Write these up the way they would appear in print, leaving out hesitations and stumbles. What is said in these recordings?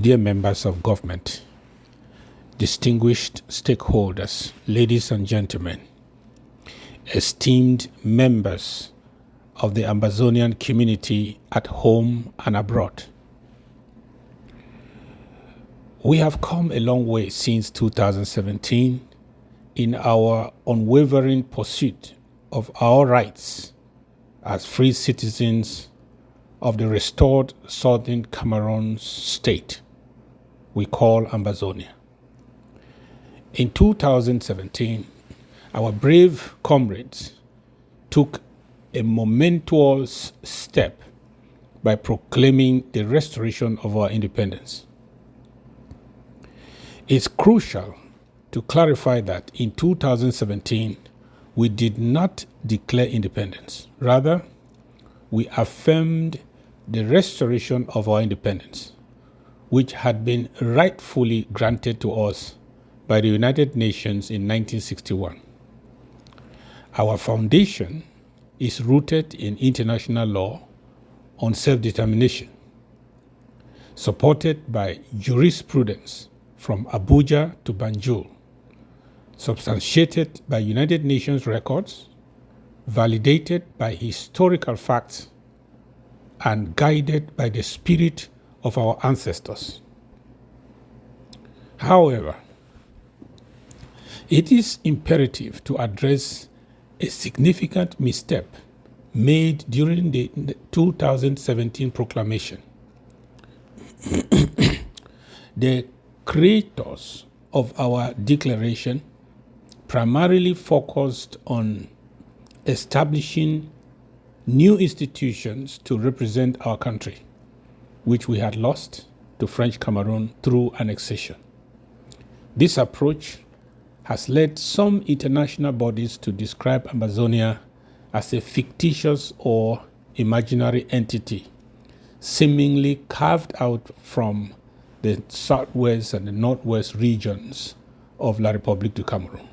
Dear members of government, distinguished stakeholders, ladies and gentlemen, esteemed members of the Ambazonian community at home and abroad. We have come a long way since 2017 in our unwavering pursuit of our rights as free citizens of the restored southern Cameroon state we call Ambazonia. In 2017, our brave comrades took a momentous step by proclaiming the restoration of our independence. It's crucial to clarify that in 2017, we did not declare independence. Rather, we affirmed the restoration of our independence, which had been rightfully granted to us by the United Nations in 1961. Our foundation is rooted in international law on self-determination, supported by jurisprudence from Abuja to Banjul, substantiated by United Nations records, validated by historical facts, and guided by the spirit of our ancestors. However, it is imperative to address a significant misstep made during the 2017 proclamation. The creators of our declaration primarily focused on establishing new institutions to represent our country, which we had lost to French Cameroon through annexation. This approach has led some international bodies to describe Ambazonia as a fictitious or imaginary entity, seemingly carved out from the southwest and the northwest regions of La République du Cameroun.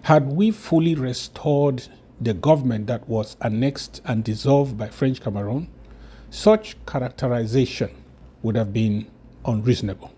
Had we fully restored the government that was annexed and dissolved by French Cameroon, such characterization would have been unreasonable.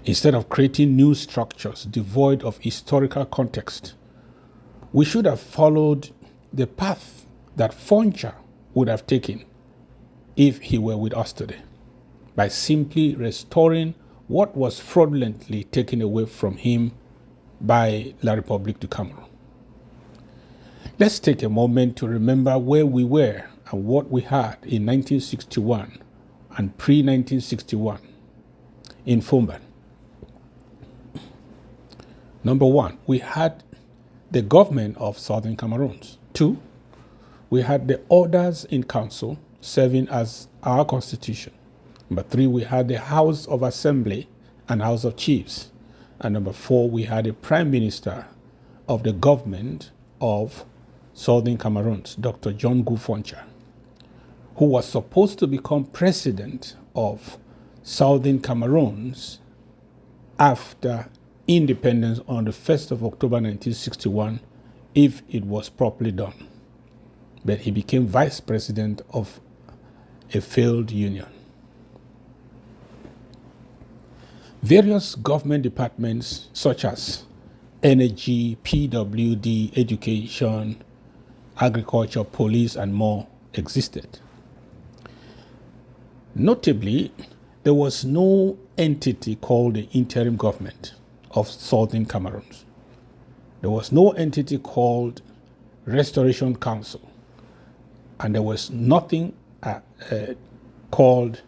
Instead of creating new structures devoid of historical context, we should have followed the path that Foncha would have taken if he were with us today, by simply restoring what was fraudulently taken away from him by La République du Cameroun. Let's take a moment to remember where we were and what we had in 1961 and pre-1961 in Fumban. Number one, we had the government of Southern Cameroon. Two, we had the orders in council serving as our constitution. Number three, we had the House of Assembly and House of Chiefs. And number four, we had a prime minister of the government of Southern Cameroon, Dr. John Foncha, who was supposed to become president of Southern Cameroon after independence on the 1st of October 1961, if it was properly done. But he became vice president of a failed union. Various government departments such as energy, PWD, education, agriculture, police, and more existed. Notably, there was no entity called the interim government of Southern Cameroon. There was no entity called Restoration Council, and there was nothing called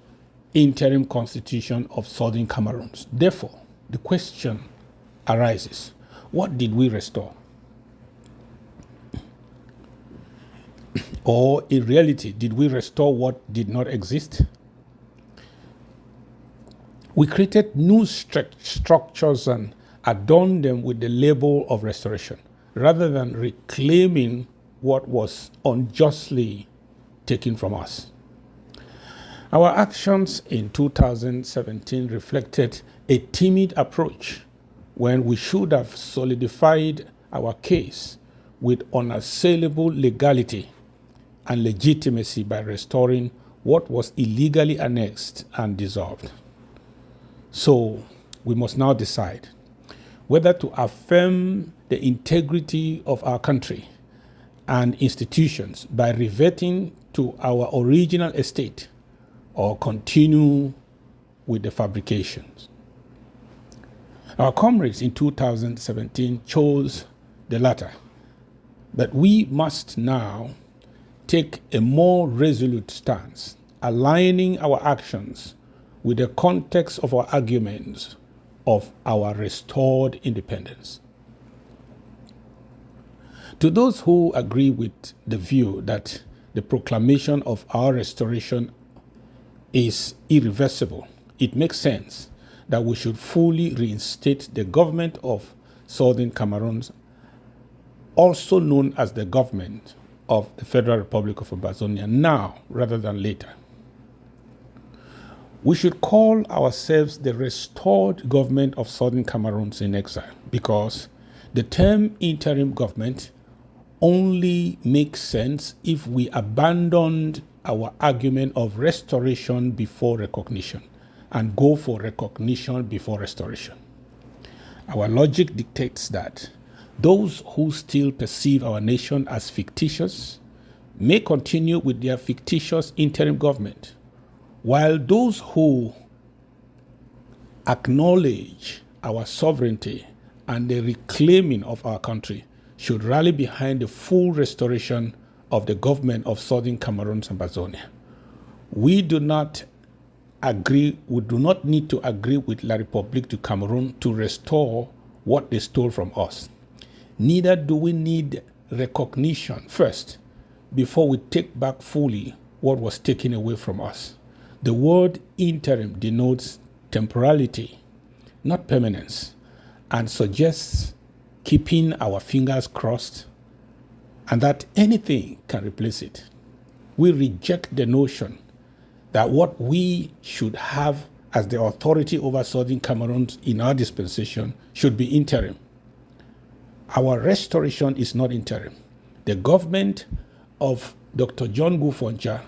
Interim Constitution of Southern Cameroon. Therefore, the question arises, what did we restore? Or in reality, did we restore what did not exist? We created new structures and adorned them with the label of restoration, rather than reclaiming what was unjustly taken from us. Our actions in 2017 reflected a timid approach when we should have solidified our case with unassailable legality and legitimacy by restoring what was illegally annexed and dissolved. So we must now decide whether to affirm the integrity of our country and institutions by reverting to our original estate or continue with the fabrications. Our comrades in 2017 chose the latter, but we must now take a more resolute stance, aligning our actions with the context of our arguments of our restored independence. To those who agree with the view that the proclamation of our restoration is irreversible, it makes sense that we should fully reinstate the government of Southern Cameroon, also known as the government of the Federal Republic of Ambazonia, now rather than later. We should call ourselves the restored government of Southern Cameroon in exile, because the term interim government only makes sense if we abandoned our argument of restoration before recognition and go for recognition before restoration. Our logic dictates that those who still perceive our nation as fictitious may continue with their fictitious interim government, while those who acknowledge our sovereignty and the reclaiming of our country should rally behind the full restoration of the government of Southern Cameroon and Ambazonia. We do not need to agree with La République du Cameroon to restore what they stole from us. Neither do we need recognition first before we take back fully what was taken away from us. The word interim denotes temporality, not permanence, and suggests keeping our fingers crossed and that anything can replace it. We reject the notion that what we should have as the authority over Southern Cameroon in our dispensation should be interim. Our restoration is not interim. The government of Dr. John Gufoncha,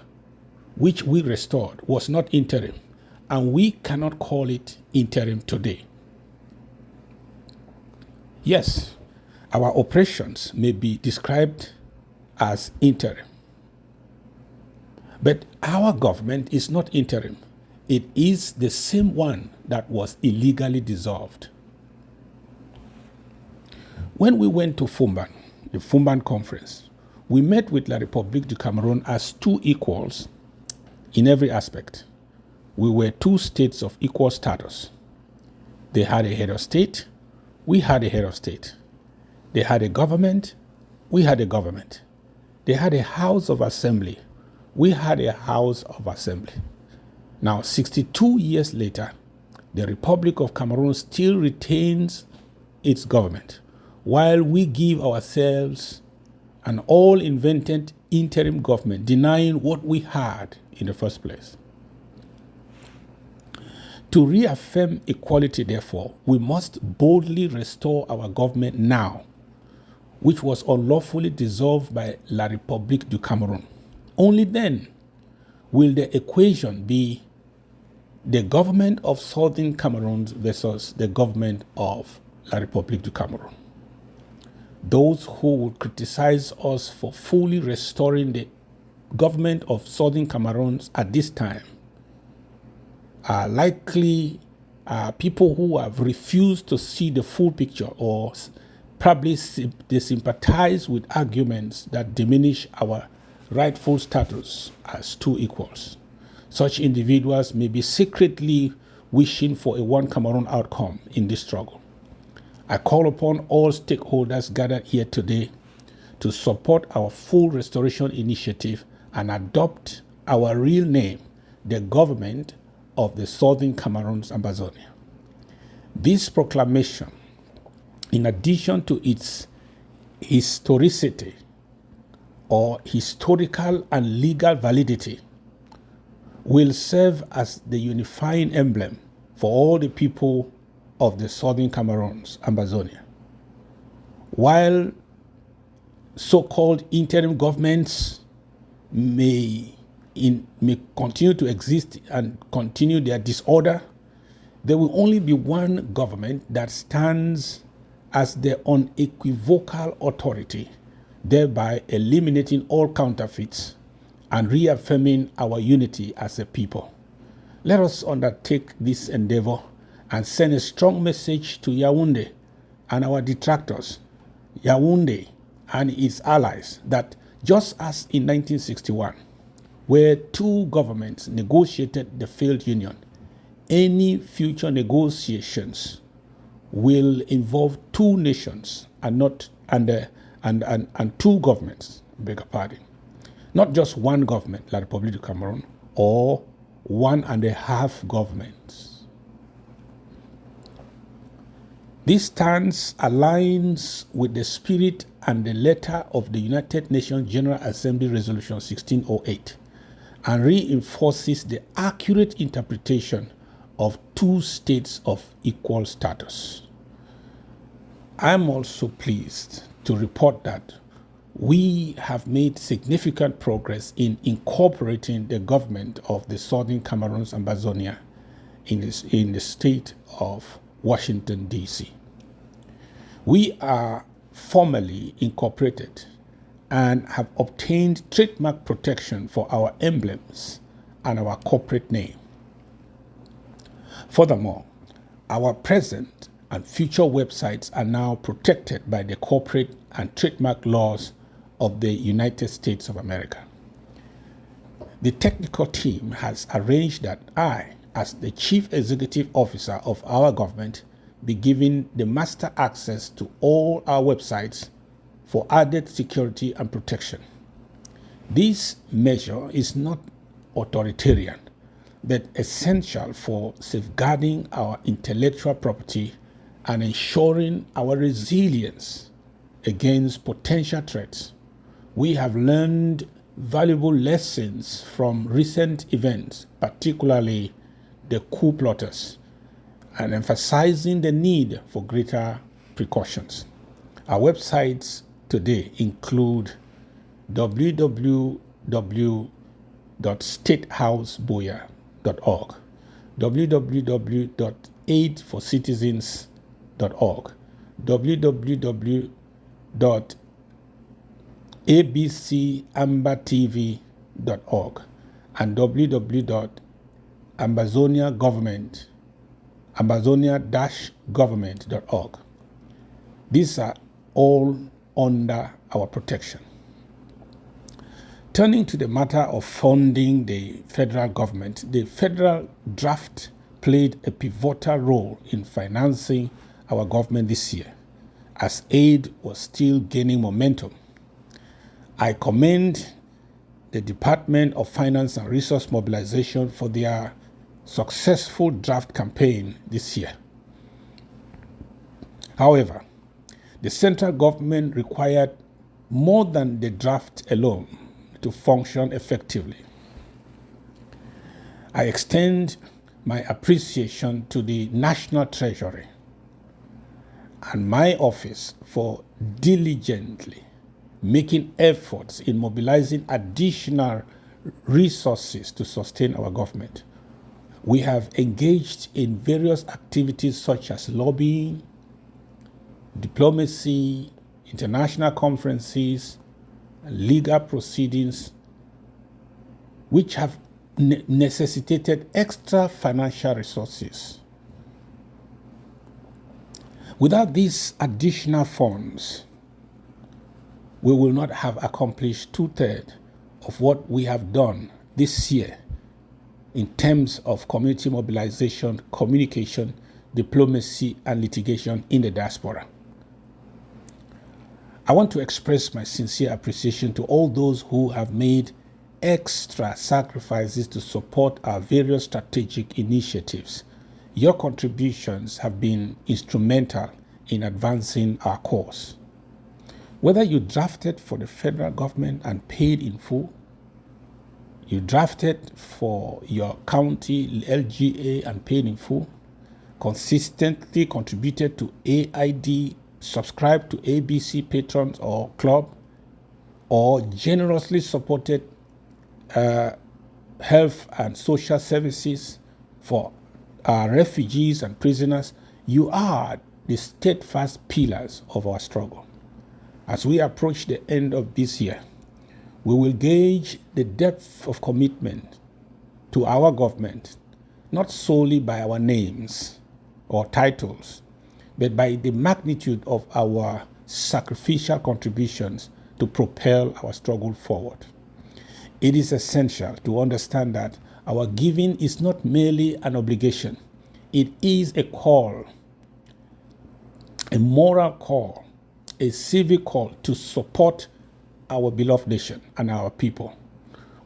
which we restored, was not interim, and we cannot call it interim today. Yes, our operations may be described as interim, but our government is not interim. It is the same one that was illegally dissolved. When we went to Fumban, the Fumban conference, we met with La République du Cameroon as two equals in every aspect. We were two states of equal status. They had a head of state, we had a head of state. They had a government, we had a government. They had a house of assembly, we had a house of assembly. Now, 62 years later, the Republic of Cameroon still retains its government, while we give ourselves an all-invented interim government, denying what we had in the first place. To reaffirm equality, therefore, we must boldly restore our government now, which was unlawfully dissolved by La République du Cameroon. Only then will the equation be the government of Southern Cameroon versus the government of La République du Cameroon. Those who will criticize us for fully restoring the government of Southern Cameroon at this time are likely people who have refused to see the full picture, or probably they sympathize with arguments that diminish our rightful status as two equals. Such individuals may be secretly wishing for a one Cameroon outcome in this struggle. I call upon all stakeholders gathered here today to support our full restoration initiative and adopt our real name, the government of the Southern Cameroon Ambazonia. This proclamation, in addition to its historicity or historical and legal validity, will serve as the unifying emblem for all the people of the Southern Cameroon Ambazonia. While so-called interim governments may may continue to exist and continue their disorder, there will only be one government that stands as the unequivocal authority, thereby eliminating all counterfeits and reaffirming our unity as a people. Let us undertake this endeavor and send a strong message to Yaoundé and our detractors, Yaoundé and its allies, that just as in 1961, where two governments negotiated the failed union, any future negotiations will involve two nations and not and two governments, beg your pardon. Not just one government, like the Republic of Cameroon, or 1.5 governments. This stance aligns with the spirit and the letter of the United Nations General Assembly Resolution 1608 and reinforces the accurate interpretation of two states of equal status. I am also pleased to report that we have made significant progress in incorporating the government of the Southern Cameroon's Ambazonia in the state of Washington, D.C. We are formally incorporated and have obtained trademark protection for our emblems and our corporate name. Furthermore, our present and future websites are now protected by the corporate and trademark laws of the United States of America. The technical team has arranged that I, as the Chief Executive Officer of our government, be given the master access to all our websites for added security and protection. This measure is not authoritarian, but essential for safeguarding our intellectual property and ensuring our resilience against potential threats. We have learned valuable lessons from recent events, particularly the coup plotters, and emphasizing the need for greater precautions. Our websites today include www.statehouseboya.org, www.aidforcitizens.org, www.abcambertv.org, and www.ambazonia-government.org. These are all under our protection. Turning to the matter of funding the federal government, the federal draft played a pivotal role in financing our government this year, as aid was still gaining momentum. I commend the Department of Finance and Resource Mobilization for their successful draft campaign this year. However, the central government required more than the draft alone to function effectively. I extend my appreciation to the National Treasury and my office for diligently making efforts in mobilizing additional resources to sustain our government. We have engaged in various activities such as lobbying, diplomacy, international conferences, legal proceedings, which have necessitated extra financial resources. Without these additional funds, we will not have accomplished 2/3 of what we have done this year in terms of community mobilization, communication, diplomacy, and litigation in the diaspora. I want to express my sincere appreciation to all those who have made extra sacrifices to support our various strategic initiatives. Your contributions have been instrumental in advancing our cause. Whether you drafted for the federal government and paid in full, you drafted for your county LGA and paid in full, consistently contributed to AID, subscribed to ABC Patrons or Club, or generously supported health and social services for our refugees and prisoners. You are the steadfast pillars of our struggle. As we approach the end of this year, we will gauge the depth of commitment to our government, not solely by our names or titles, but by the magnitude of our sacrificial contributions to propel our struggle forward. It is essential to understand that our giving is not merely an obligation. It is a call, a moral call, a civic call to support our beloved nation and our people.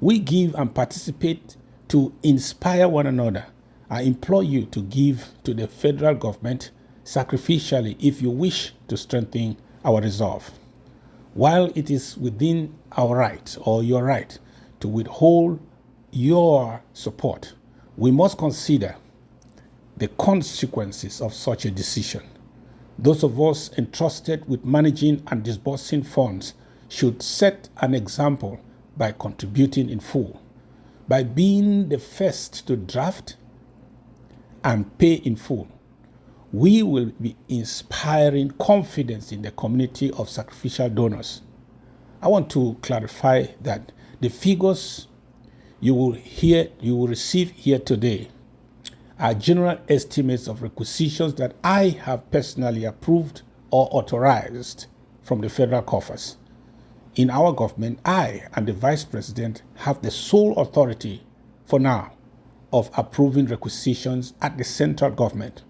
We give and participate to inspire one another. I implore you to give to the federal government sacrificially if you wish to strengthen our resolve. While it is within our right or your right to withhold your support, we must consider the consequences of such a decision. Those of us entrusted with managing and disbursing funds should set an example by contributing in full, by being the first to draft and pay in full. We will be inspiring confidence in the community of sacrificial donors. I want to clarify that the figures you will receive here today are general estimates of requisitions that I have personally approved or authorized from the federal coffers. In our government, I and the Vice President have the sole authority, for now, of approving requisitions at the central government,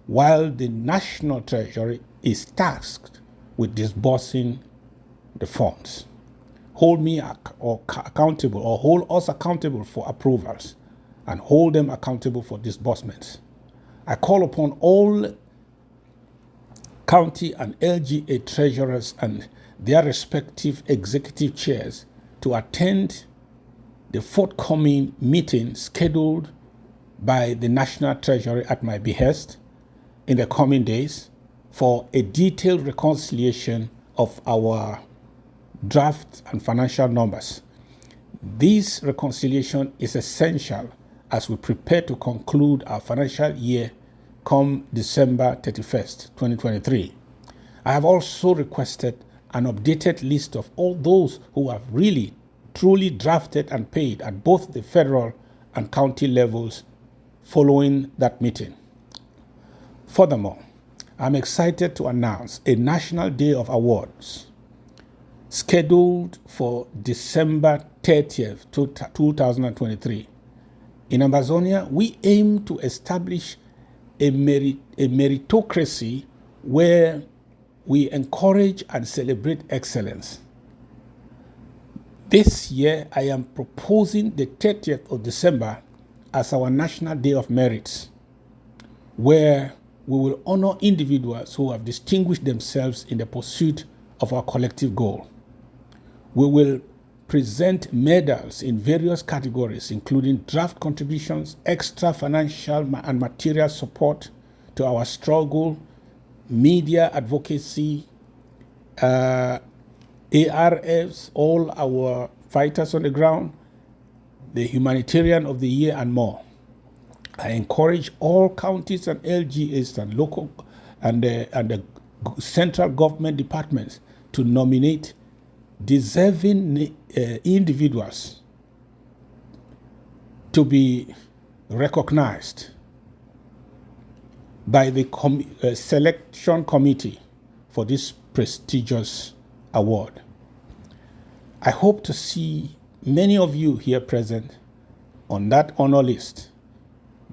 while the National Treasury is tasked with disbursing the funds. Hold me accountable, or hold us accountable for approvals, and hold them accountable for disbursements. I call upon all county and LGA treasurers and their respective executive chairs to attend the forthcoming meeting scheduled by the National Treasury at my behest in the coming days for a detailed reconciliation of our draft and financial numbers. This reconciliation is essential as we prepare to conclude our financial year come December 31st, 2023. I have also requested an updated list of all those who have really, truly drafted and paid at both the federal and county levels following that meeting. Furthermore, I'm excited to announce a National Day of Awards scheduled for December 30th, 2023. In Ambazonia, we aim to establish a meritocracy where we encourage and celebrate excellence. This year, I am proposing the 30th of December as our National Day of Merits, where we will honor individuals who have distinguished themselves in the pursuit of our collective goal. We will present medals in various categories, including draft contributions, extra financial and material support to our struggle, media advocacy, ARFs, all our fighters on the ground, the humanitarian of the year, and more. I encourage all counties and LGAs and local and the central government departments to nominate deserving individuals to be recognized by the selection committee for this prestigious award. I hope to see many of you here present on that honor list,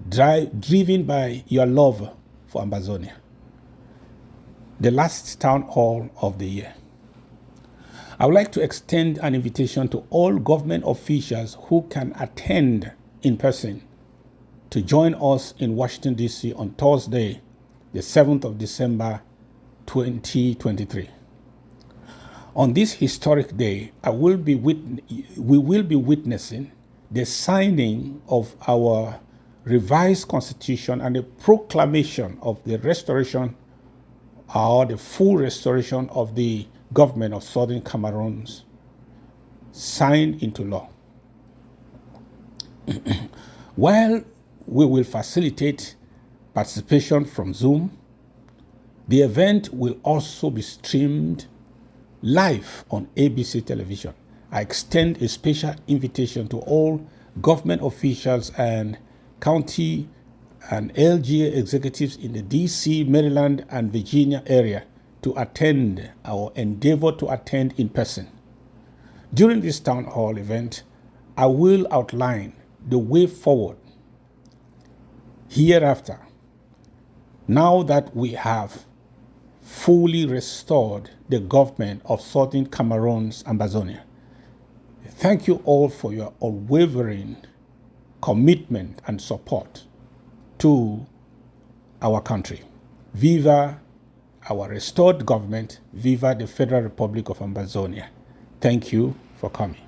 driven by your love for Ambazonia, the last town hall of the year. I would like to extend an invitation to all government officials who can attend in person to join us in Washington, D.C. on Thursday, the 7th of December, 2023. On this historic day, we will be witnessing the signing of our revised constitution and the proclamation of the restoration or the full restoration of the government of Southern Cameroon signed into law. While we will facilitate participation from Zoom, the event will also be streamed live on ABC television. I extend a special invitation to all government officials and county and LGA executives in the DC, Maryland, and Virginia area to attend or endeavor to attend in person. During this town hall event, I will outline the way forward hereafter, now that we have fully restored the government of Southern Cameroon's Ambazonia. Thank you all for your unwavering commitment and support to our country. Viva our restored government. Viva the Federal Republic of Ambazonia. Thank you for coming.